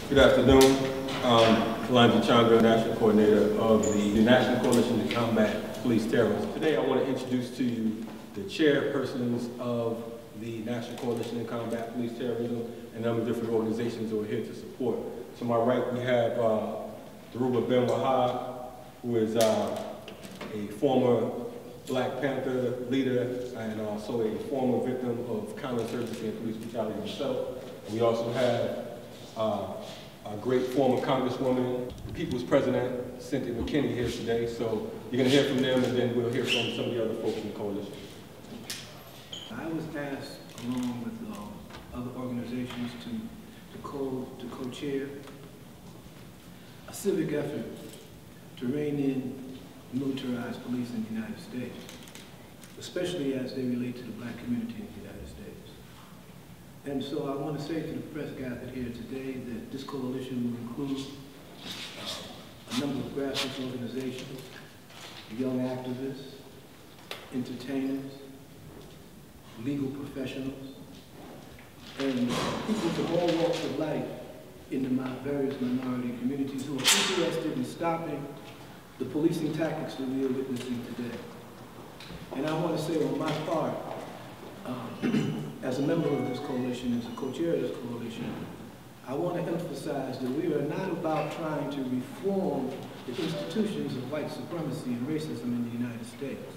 Good afternoon. Kalonji Changa, National Coordinator of the National Coalition to Combat Police Terrorism. Today I want to introduce to you the chairpersons of the National Coalition to Combat Police Terrorism and other different organizations who are here to support. To my right we have Dhoruba Wahad, who is a former Black Panther leader and also a former victim of counterinsurgency and police brutality himself. And we also have a great former Congresswoman, the People's President, Cynthia McKinney, here today. So you're going to hear from them, and then we'll hear from some of the other folks in the coalition. I was asked, along with other organizations, to co-chair a civic effort to rein in militarized police in the United States, especially as they relate to the Black community in the United States. And so I want to say to the press gathered here today that this coalition will include a number of grassroots organizations, young activists, entertainers, legal professionals, and people from all walks of life in the various minority communities who are interested in stopping the policing tactics that we are witnessing today. And I want to say on my part, as a member of this coalition, as a co-chair of this coalition, I want to emphasize that we are not about trying to reform the institutions of white supremacy and racism in the United States.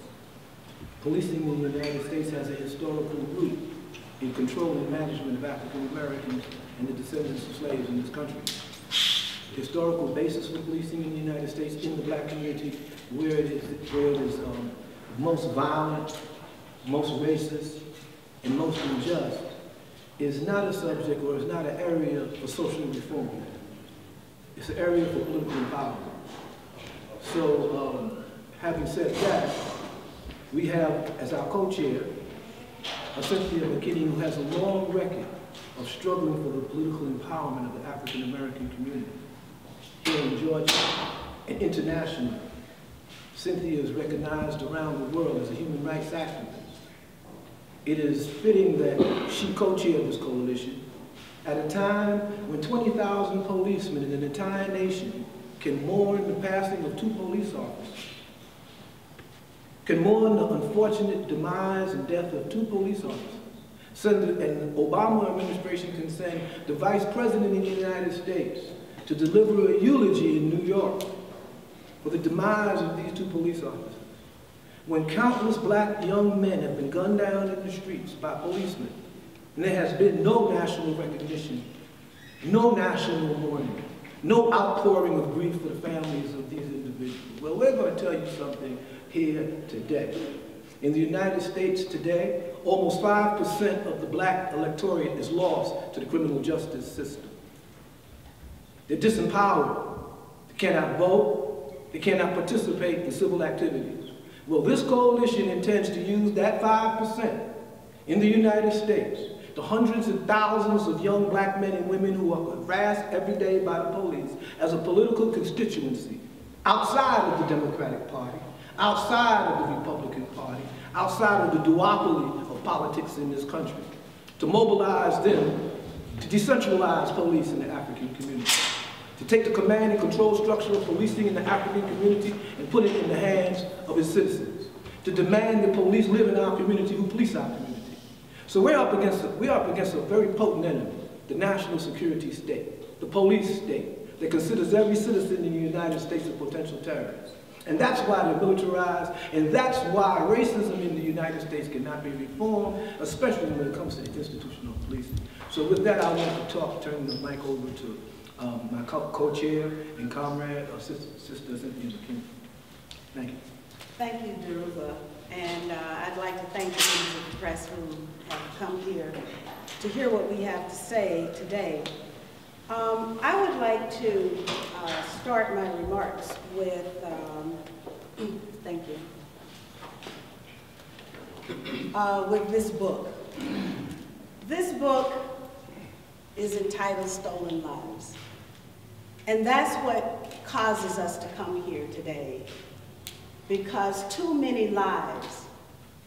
Policing in the United States has a historical root in control and management of African Americans and the descendants of slaves in this country. The historical basis for policing in the United States in the Black community, where it is most violent, most racist, and most unjust, is not a subject or is not an area for social reform. It's an area for political empowerment. So, having said that, we have, as our co-chair, Cynthia McKinney, who has a long record of struggling for the political empowerment of the African American community here in Georgia and internationally. Cynthia is recognized around the world as a human rights activist. It is fitting that she co-chaired this coalition at a time when 20,000 policemen in an entire nation can mourn the passing of 2 police officers, can mourn the unfortunate demise and death of 2 police officers. And the Obama administration can send the Vice President of the United States to deliver a eulogy in New York for the demise of these 2 police officers. When countless Black young men have been gunned down in the streets by policemen, and there has been no national recognition, no national mourning, no outpouring of grief for the families of these individuals. Well, we're going to tell you something here today. In the United States today, almost 5% of the Black electorate is lost to the criminal justice system. They're disempowered. They cannot vote. They cannot participate in civil activities. Well, this coalition intends to use that 5% in the United States, the hundreds of thousands of young Black men and women who are harassed every day by the police, as a political constituency outside of the Democratic Party, outside of the Republican Party, outside of the duopoly of politics in this country, to mobilize them to decentralize police in the African community, to take the command and control structure of policing in the African community and put it in the hands of its citizens, to demand that police live in our community who police our community. So we're up against a very potent enemy, the national security state, the police state, that considers every citizen in the United States a potential terrorist. And that's why they're militarized, and that's why racism in the United States cannot be reformed, especially when it comes to institutional policing. So with that, I want to turn the mic over to my co-chair and comrade, Sister Cynthia McKinney. Thank you. Thank you, Dhoruba. And I'd like to thank the members of the press who have come here to hear what we have to say today. I would like to start my remarks with, thank you, with this book. This book is entitled Stolen Lives. And that's what causes us to come here today, because too many lives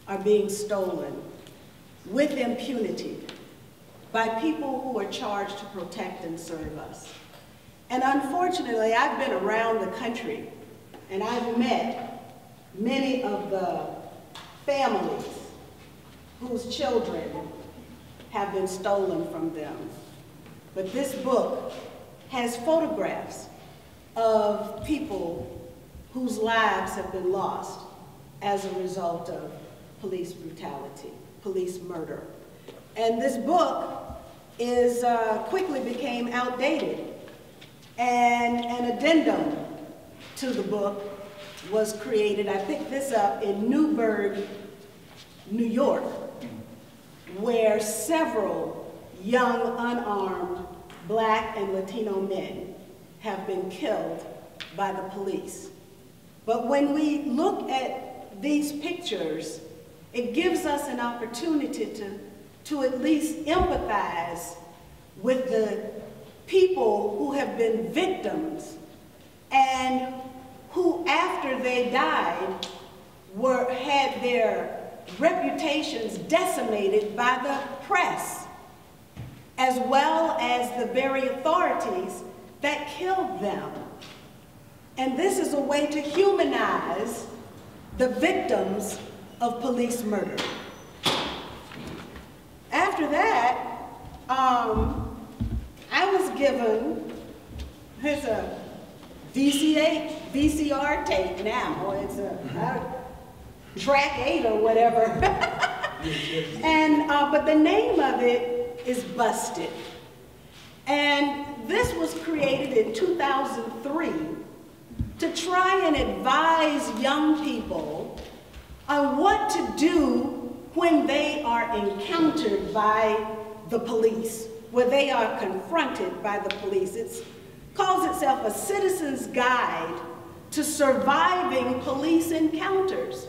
are being stolen with impunity by people who are charged to protect and serve us. And unfortunately, I've been around the country and I've met many of the families whose children have been stolen from them. But this book has photographs of people whose lives have been lost as a result of police brutality, police murder. And this book is quickly became outdated. And an addendum to the book was created. I picked this up in Newburgh, New York, where several young, unarmed Black and Latino men have been killed by the police. But when we look at these pictures, it gives us an opportunity to at least empathize with the people who have been victims and who, after they died, had their reputations decimated by the press, as well as the very authorities that killed them. And this is a way to humanize the victims of police murder. After that, I was given, there's a VCR tape now, or it's a track 8 or whatever. And, but the name of it is Busted. And this was created in 2003 to try and advise young people on what to do when they are encountered by the police, where they are confronted by the police. It calls itself a citizen's guide to surviving police encounters.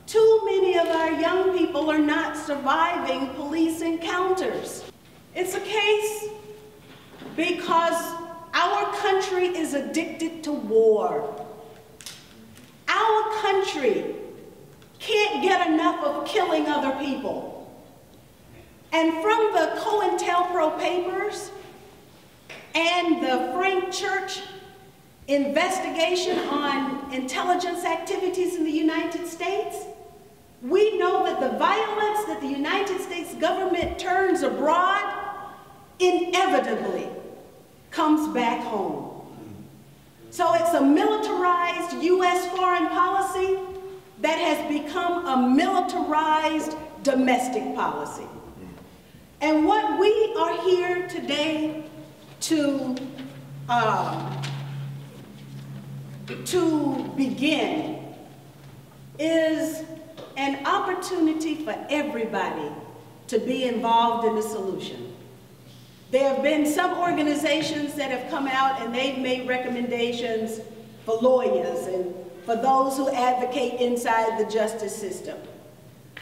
Too many of our young people are not surviving police encounters. It's a case because our country is addicted to war. Our country can't get enough of killing other people. And from the COINTELPRO papers and the Frank Church investigation on intelligence activities in the United States, we know that the violence that the United States government turns abroad inevitably comes back home. So it's a militarized U.S. foreign policy that has become a militarized domestic policy. And what we are here today to begin is an opportunity for everybody to be involved in the solution. There have been some organizations that have come out and they've made recommendations for lawyers and for those who advocate inside the justice system.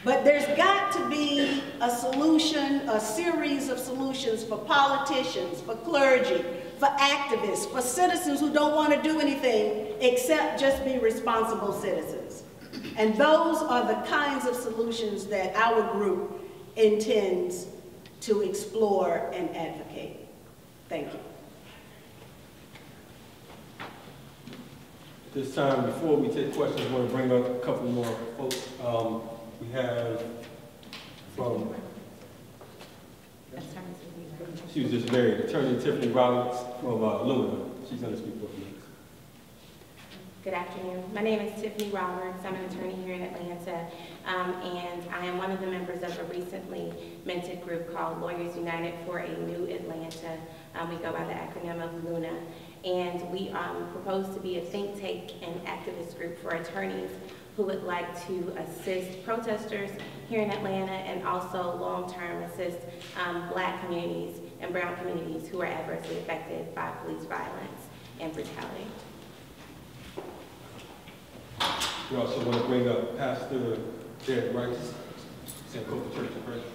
But there's got to be a solution, a series of solutions for politicians, for clergy, for activists, for citizens who don't want to do anything except just be responsible citizens. And those are the kinds of solutions that our group intends to explore and advocate. Thank you. This time, before we take questions, I want to bring up a couple more folks. We have from, she was just married, Attorney Tiffany Roberts from Luna. She's going to speak for me. Good afternoon. My name is Tiffany Roberts. I'm an attorney here in Atlanta, and I am one of the members of a recently minted group called Lawyers United for a New Atlanta. We go by the acronym of LUNA, and we propose to be a think tank and activist group for attorneys who would like to assist protesters here in Atlanta and also long-term assist Black communities and brown communities who are adversely affected by police violence and brutality. We also want to bring up Pastor Derek Rice, Sankofa Church of Christ.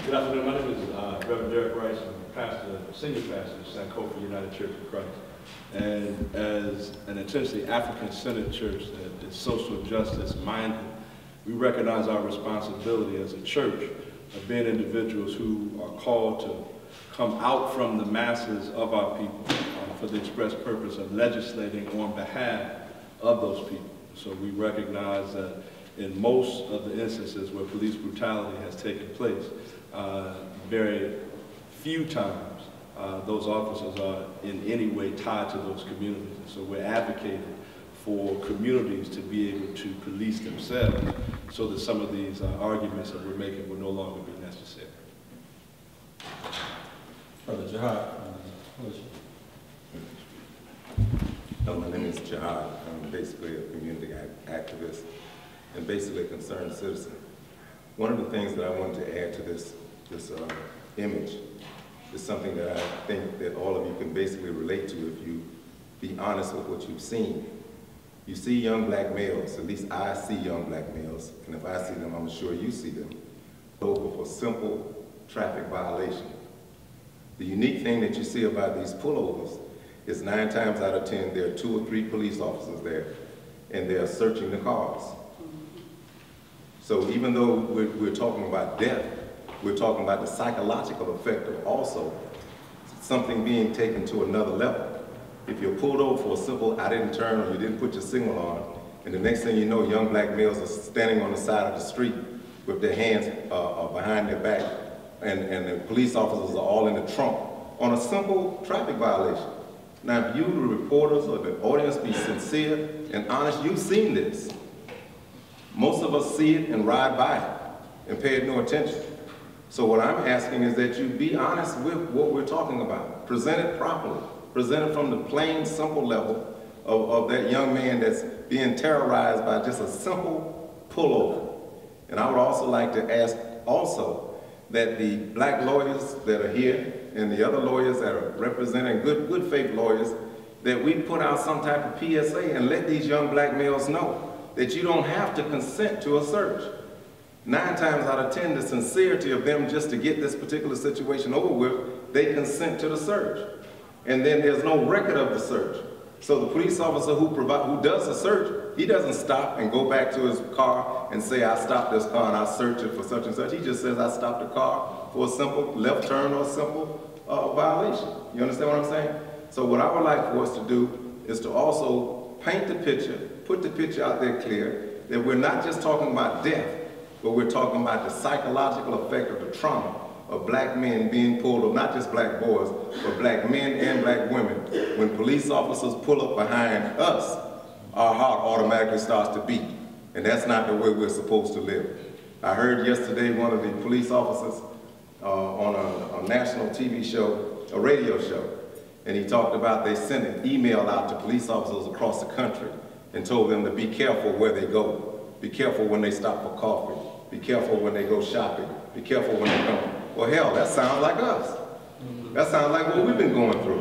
Good afternoon. My name is Reverend Derek Rice. I'm pastor, senior pastor of Sankofa United Church of Christ. And as an intentionally African-centered church that is social justice minded, we recognize our responsibility as a church of being individuals who are called to come out from the masses of our people for the express purpose of legislating on behalf of those people. So we recognize that in most of the instances where police brutality has taken place, very few times those officers are in any way tied to those communities. And so we're advocating for communities to be able to police themselves so that some of these arguments that we're making will no longer be necessary. Brother Jihad. My name is Jihad. I'm basically a community activist and basically a concerned citizen. One of the things that I wanted to add to this image is something that I think that all of you can basically relate to if you be honest with what you've seen. You see young black males, at least I see young black males, and if I see them, I'm sure you see them, over for simple traffic violation. The unique thing that you see about these pullovers is 9 times out of 10, there are 2 or 3 police officers there, and they're searching the cars. So even though we're talking about death, we're talking about the psychological effect of also something being taken to another level. If you're pulled over for a simple, I didn't turn or you didn't put your signal on, and the next thing you know, young black males are standing on the side of the street with their hands behind their back, and the police officers are all in the trunk on a simple traffic violation. Now, if you, the reporters or the audience, be sincere and honest, you've seen this. Most of us see it and ride by it and pay it no attention. So what I'm asking is that you be honest with what we're talking about. Present it properly. Present it from the plain, simple level of that young man that's being terrorized by just a simple pullover. And I would also like to ask also that the black lawyers that are here and the other lawyers that are representing good faith lawyers, that we put out some type of PSA and let these young black males know that you don't have to consent to a search. 9 times out of 10, the sincerity of them just to get this particular situation over with, they consent to the search. And then there's no record of the search. So the police officer who does the search, he doesn't stop and go back to his car and say, I stopped this car and I searched it for such and such. He just says, I stopped the car for a simple left turn or a simple violation. You understand what I'm saying? So what I would like for us to do is to also paint the picture, put the picture out there clear, that we're not just talking about death, but we're talking about the psychological effect of the trauma of black men being pulled over, not just black boys, but black men and black women. When police officers pull up behind us, our heart automatically starts to beat. And that's not the way we're supposed to live. I heard yesterday one of the police officers on a national TV show, a radio show, and he talked about they sent an email out to police officers across the country and told them to be careful where they go. Be careful when they stop for coffee. Be careful when they go shopping. Be careful when they come. Well, hell, that sounds like us. That sounds like what we've been going through.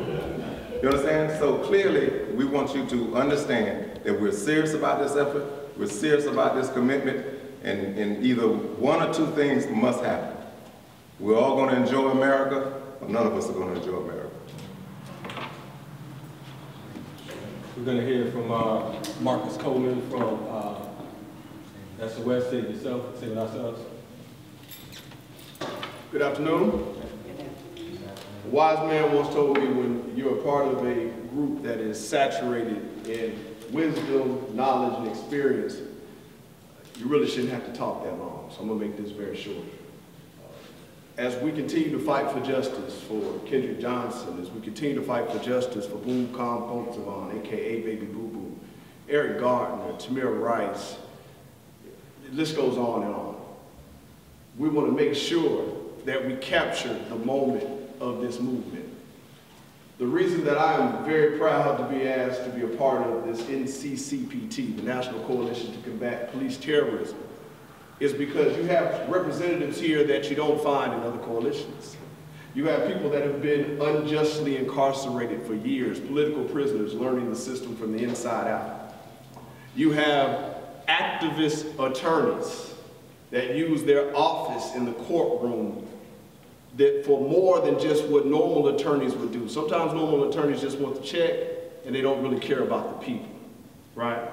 You understand? So clearly, we want you to understand that we're serious about this effort, we're serious about this commitment, and either 1 or 2 things must happen. We're all going to enjoy America, or none of us are going to enjoy America. We're going to hear from Marcus Coleman from, that's the West Side yourself, say it ourselves. Good afternoon. A wise man once told me, when you're a part of a group that is saturated in wisdom, knowledge, and experience, you really shouldn't have to talk that long. So I'm going to make this very short. As we continue to fight for justice for Kendrick Johnson, as we continue to fight for justice for Boom Khan Pontsavon, a.k.a. Baby Boo Boo, Eric Gardner, Tamir Rice, the list goes on and on. We want to make sure that we capture the moment of this movement. The reason that I am very proud to be asked to be a part of this NCCPT, the National Coalition to Combat Police Terrorism, is because you have representatives here that you don't find in other coalitions. You have people that have been unjustly incarcerated for years, political prisoners learning the system from the inside out. You have activist attorneys that use their office in the courtroom that for more than just what normal attorneys would do. Sometimes normal attorneys just want the check and they don't really care about the people, right?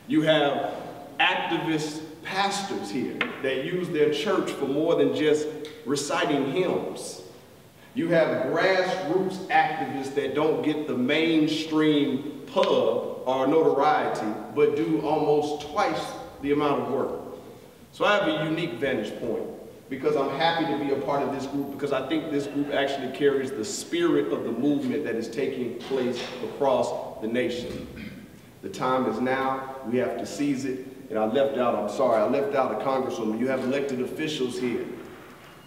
You have activist pastors here that use their church for more than just reciting hymns. You have grassroots activists that don't get the mainstream pub or notoriety, but do almost twice the amount of work. So I have a unique vantage point because I'm happy to be a part of this group, because I think this group actually carries the spirit of the movement that is taking place across the nation. The time is now. We have to seize it. And I left out a Congresswoman. You have elected officials here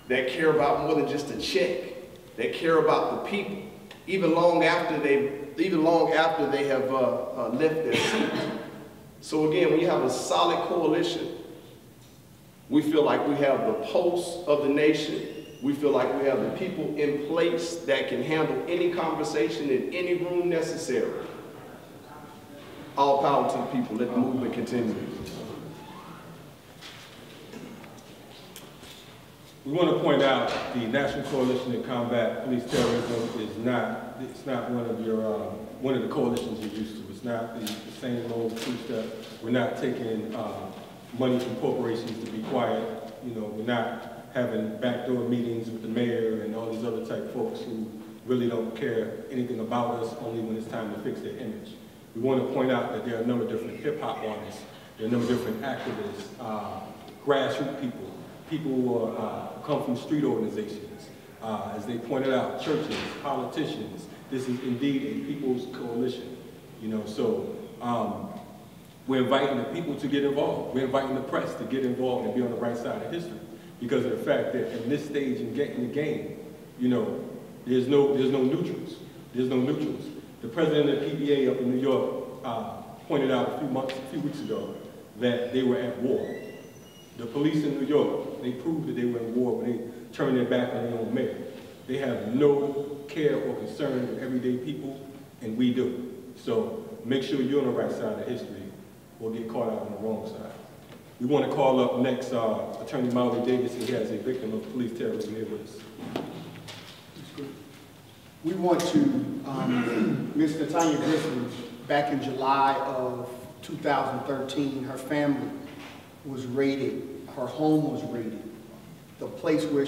that care about more than just a check, that care about the people, even long after they have left their seats. So again, when you have a solid coalition, we feel like we have the pulse of the nation. We feel like we have the people in place that can handle any conversation in any room necessary. All power to the people. Let the movement continue. We want to point out the National Coalition to Combat Police Terrorism is not one of the coalitions you're used to. It's not the same old two-step. We're not taking money from corporations to be quiet. You know, we're not having backdoor meetings with the mayor and all these other type folks who really don't care anything about us, only when it's time to fix their image. We want to point out that there are a number of different hip-hop artists, there are a number of different activists, grassroots people, people who come from street organizations. As they pointed out, churches, politicians. This is indeed a people's coalition. You know, so we're inviting the people to get involved. We're inviting the press to get involved and be on the right side of history, because of the fact that in this stage in the game, you know, there's no neutrals. There's no neutrals. The president of the PBA up in New York pointed out a few weeks ago that they were at war. The police in New York, they proved that they were in war when they turned their back on their own mayor. They have no care or concern with everyday people, and we do. So make sure you're on the right side of history or get caught out on the wrong side. We want to call up next Attorney Molly Davis, and he has a victim of police terrorism here with us. We want to, Ms. Natanya Griffin, back in July of 2013, her family was raided, her home was raided. The place where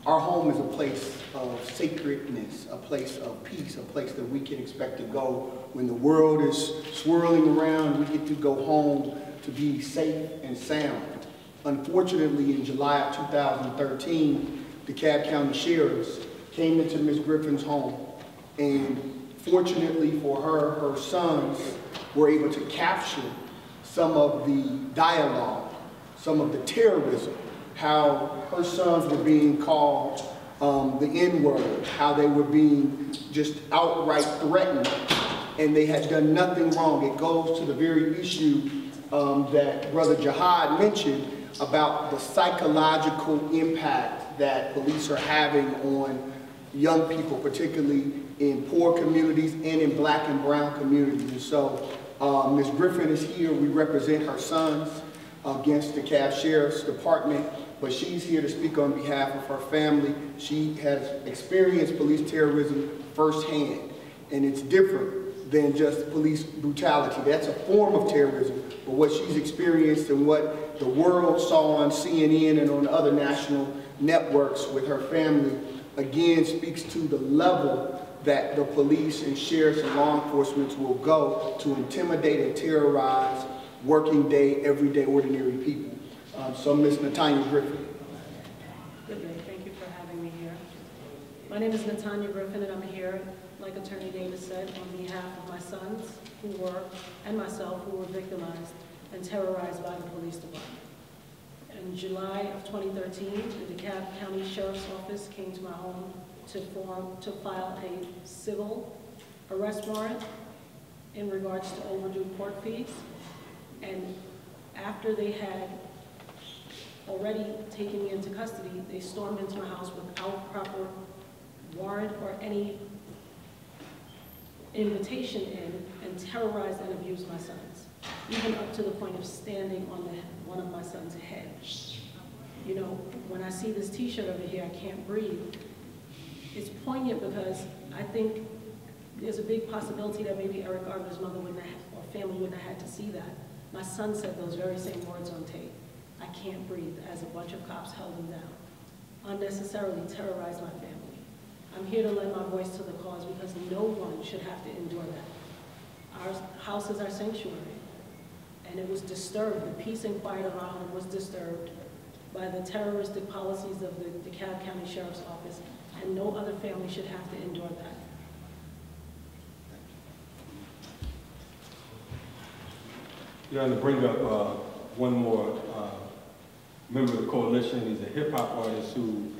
our home is a place of sacredness, a place of peace, a place that we can expect to go when the world is swirling around. We get to go home to be safe and sound. Unfortunately, in July of 2013, DeKalb County Sheriffs came into Ms. Griffin's home, and fortunately for her, her sons were able to capture some of the dialogue, some of the terrorism, how her sons were being called the N-word, how they were being just outright threatened, and they had done nothing wrong. It goes to the very issue that Brother Wahad mentioned about the psychological impact that police are having on young people, particularly in poor communities and in black and brown communities. And so Ms. Griffin is here. We represent her sons against the DeKalb Sheriff's Department, but she's here to speak on behalf of her family. She has experienced police terrorism firsthand, and it's different than just police brutality. That's a form of terrorism, but what she's experienced and what the world saw on CNN and on other national networks with her family, again, speaks to the level that the police and sheriffs and law enforcement will go to intimidate and terrorize working day, everyday, ordinary people. So Ms. Natanya Griffin. Good day, thank you for having me here. My name is Natanya Griffin, and I'm here, like Attorney Davis said, on behalf of my sons who were, and myself, who were victimized and terrorized by the police department. In July of 2013, the DeKalb County Sheriff's Office came to my home to file a civil arrest warrant in regards to overdue court fees. And after they had already taken me into custody, they stormed into my house without proper warrant or any invitation in, and terrorized and abused my sons, even up to the point of standing on one of my sons' head. You know, when I see this t-shirt over here, I can't breathe. It's poignant because I think there's a big possibility that maybe Eric Garver's mother wouldn't have, or family wouldn't have had to see that. My son said those very same words on tape. I can't breathe, as a bunch of cops held him down, unnecessarily terrorized my family. I'm here to lend my voice to the cause because no one should have to endure that. Our house is our sanctuary, and it was disturbed. The peace and quiet of our home was disturbed by the terroristic policies of the DeKalb County Sheriff's Office, and no other family should have to endure that. You're going to bring up one more member of the coalition. He's a hip-hop artist who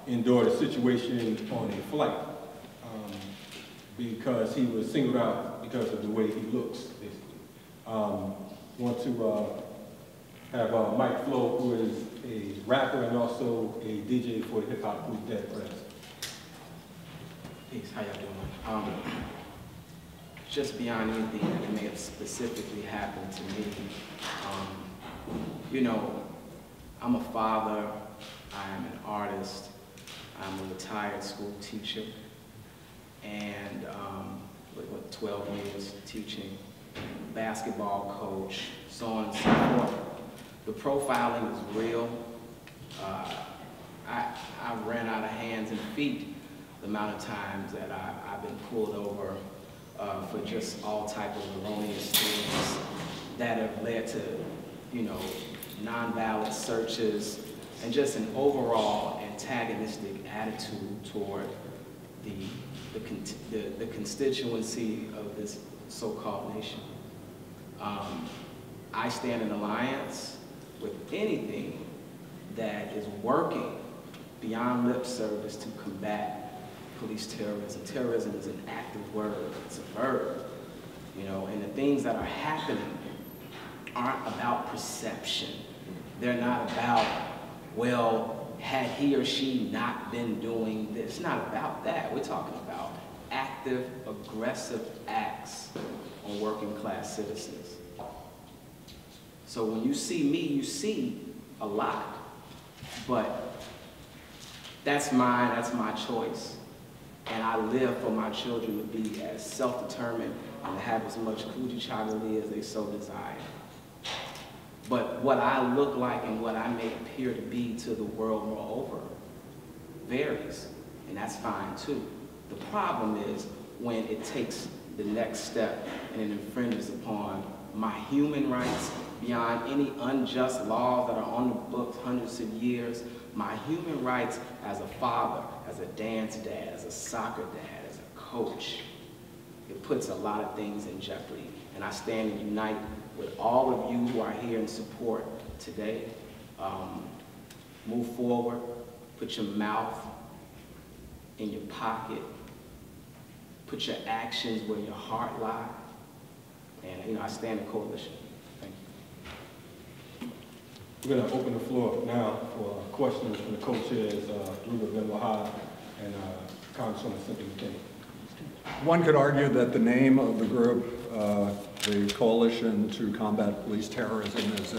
endured a situation on a flight because he was singled out because of the way he looks, basically. Want to have Mike Flo, who is a rapper and also a DJ for the hip-hop group Decatur. Peace, how y'all doing? Just beyond anything that may have specifically happened to me, you know, I'm a father, I'm an artist, I'm a retired school teacher, and with 12 years teaching, basketball coach, so on and so forth. The profiling is real. I ran out of hands and feet the amount of times that I've been pulled over for just all type of erroneous things that have led to, you know, nonviolent searches and just an overall antagonistic attitude toward the constituency of this so-called nation. I stand in alliance with anything that is working beyond lip service to combat police terrorism. Terrorism is an active word, it's a verb, you know, and the things that are happening aren't about perception. They're not about, well, had he or she not been doing this. It's not about that. We're talking about active, aggressive acts on working class citizens. So when you see me, you see a lot, but that's mine, that's my choice. And I live for my children to be as self-determined and to have as much Kalonji Changa as they so desire. But what I look like and what I may appear to be to the world moreover varies, and that's fine too. The problem is when it takes the next step and it infringes upon my human rights beyond any unjust laws that are on the books hundreds of years, my human rights as a father, as a dance dad, as a soccer dad, as a coach. It puts a lot of things in jeopardy. And I stand and unite with all of you who are here in support today. Move forward, put your mouth in your pocket, put your actions where your heart lies. And you know, I stand in coalition. Thank you. We're going to open the floor now for questions from the co-chairs, Dhoruba and Wahad and Congresswoman Cynthia McKinney. One could argue that the name of the group, the Coalition to Combat Police Terrorism, is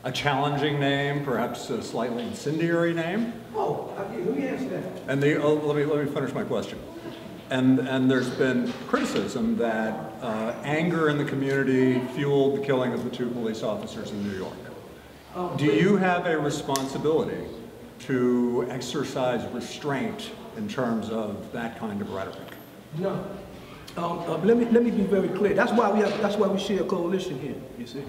a challenging name, perhaps a slightly incendiary name. Oh, let me answer that. And let me finish my question. And there's been criticism that anger in the community fueled the killing of the 2 police officers in New York. Do you have a responsibility to exercise restraint in terms of that kind of rhetoric? No. Let me be very clear. That's why we share a coalition here, you see.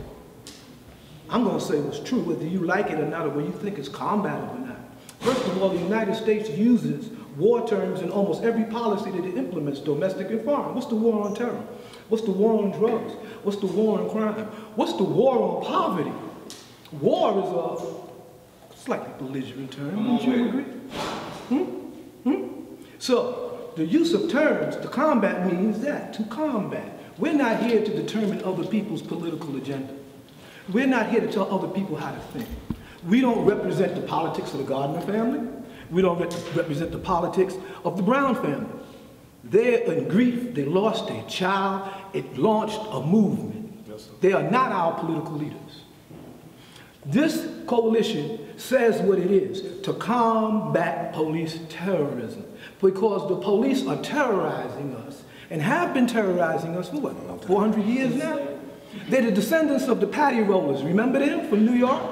I'm going to say what's true, whether you like it or not, or whether you think it's combative or not. First of all, the United States uses war terms in almost every policy that it implements, domestic and foreign. What's the war on terror? What's the war on drugs? What's the war on crime? What's the war on poverty? War is a slightly belligerent term, wouldn't you agree? So, the use of terms, to combat means that, to combat. We're not here to determine other people's political agenda. We're not here to tell other people how to think. We don't represent the politics of the Gardner family. We don't represent the politics of the Brown family. They're in grief, they lost their child, it launched a movement. Yes, they are not our political leaders. This coalition says what it is, to combat police terrorism, because the police are terrorizing us and have been terrorizing us for what, 400 years now? They're the descendants of the patty rollers, remember them from New York?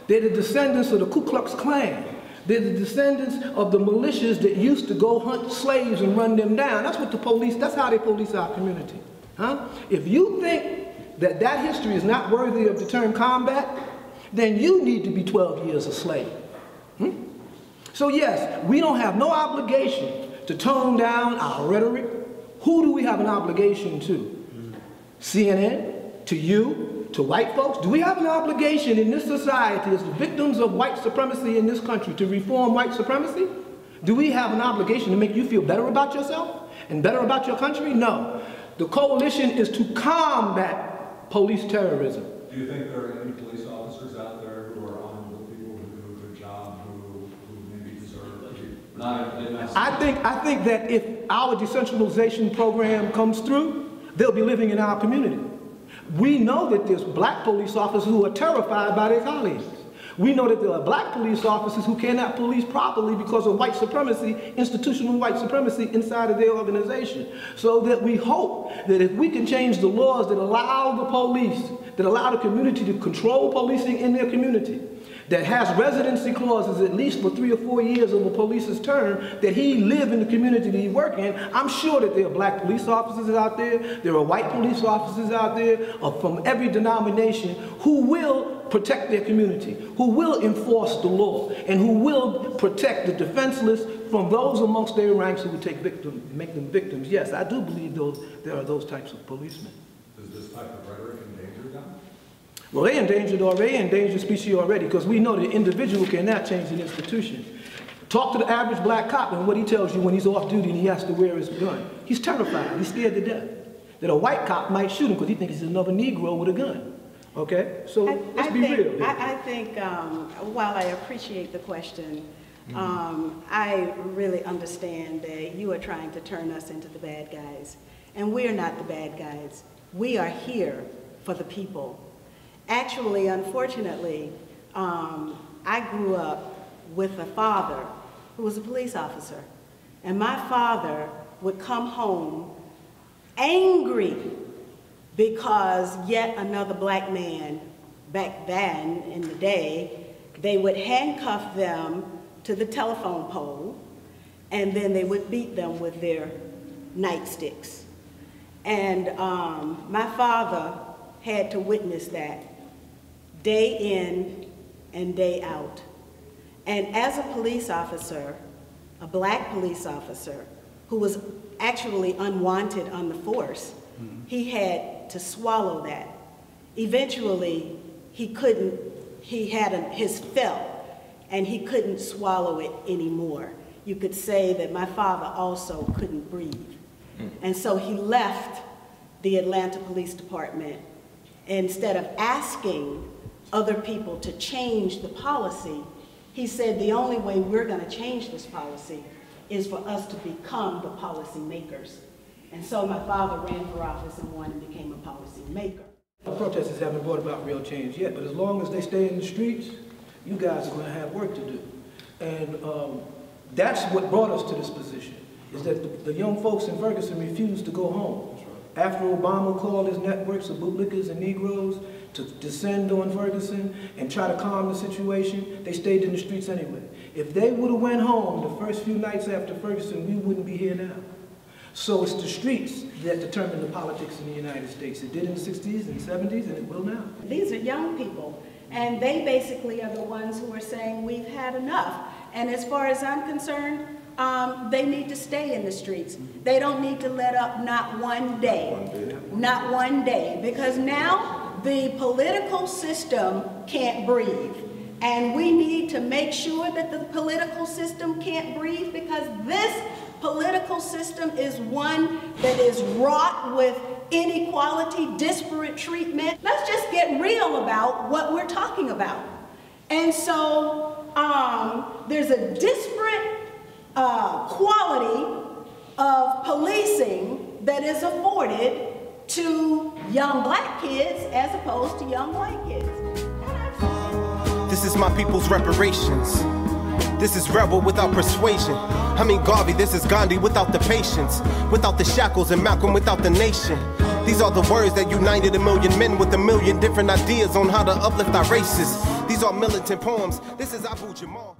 They're the descendants of the Ku Klux Klan. They're the descendants of the militias that used to go hunt slaves and run them down. That's what the police, that's how they police our community. Huh? If you think that that history is not worthy of the term combat, then you need to be 12 years a slave. So yes, we don't have no obligation to tone down our rhetoric. Who do we have an obligation to? CNN, to you, to white folks? Do we have an obligation in this society as the victims of white supremacy in this country to reform white supremacy? Do we have an obligation to make you feel better about yourself and better about your country? No. The coalition is to combat police terrorism. Do you think there are any police officers out there who are honorable people who do a good job, who maybe deserve to be not? I think that if our decentralization program comes through, they'll be living in our community. We know that there's black police officers who are terrified by their colleagues. We know that there are black police officers who cannot police properly because of white supremacy, institutional white supremacy inside of their organization. So that we hope that if we can change the laws that allow the police, that allow the community to control policing in their community, that has residency clauses at least for 3 or 4 years of a police's term, that he live in the community that he work in. I'm sure that there are black police officers out there are white police officers out there from every denomination who will protect their community, who will enforce the law, and who will protect the defenseless from those amongst their ranks who would make them victims. Yes, I do believe there are those types of policemen. Does this type of rhetoric endanger them? Well, they endangered species already, because we know the individual cannot change an institution. Talk to the average black cop and what he tells you when he's off duty and he has to wear his gun. He's terrified, he's scared to death. That a white cop might shoot him because he thinks he's another Negro with a gun. Okay, so let's be real. I think while I appreciate the question, I really understand that you are trying to turn us into the bad guys. And we're not the bad guys. We are here for the people. Actually, unfortunately, I grew up with a father who was a police officer. And my father would come home angry because yet another black man, back then in the day, they would handcuff them to the telephone pole, and then they would beat them with their nightsticks. And my father had to witness that day in and day out. And as a police officer, a black police officer, who was actually unwanted on the force, he had to swallow that. Eventually, he had his fill, and he couldn't swallow it anymore. You could say that my father also couldn't breathe. And so he left the Atlanta Police Department. Instead of asking other people to change the policy, he said the only way we're going to change this policy is for us to become the policy makers. And so my father ran for office and won and became a policy maker. The protesters haven't brought about real change yet, but as long as they stay in the streets, you guys are going to have work to do. And that's what brought us to this position, is that the young folks in Ferguson refused to go home. After Obama called his networks of bootlickers and Negroes to descend on Ferguson and try to calm the situation, they stayed in the streets anyway. If they would have went home the first few nights after Ferguson, we wouldn't be here now. So it's the streets that determine the politics in the United States. It did in the 60s and 70s, and it will now. These are young people, and they basically are the ones who are saying we've had enough. And as far as I'm concerned, they need to stay in the streets. They don't need to let up not one day. Not one day. Because now the political system can't breathe. And we need to make sure that the political system can't breathe, because this political system is one that is wrought with inequality, disparate treatment. Let's just get real about what we're talking about. And so there's a disparate quality of policing that is afforded to young black kids as opposed to young white kids. This is my people's reparations. This is rebel without persuasion. I mean Garvey, this is Gandhi without the patience, without the shackles, and Malcolm without the nation. These are the words that united a million men with a million different ideas on how to uplift our races. These are militant poems. This is Abu Jamal.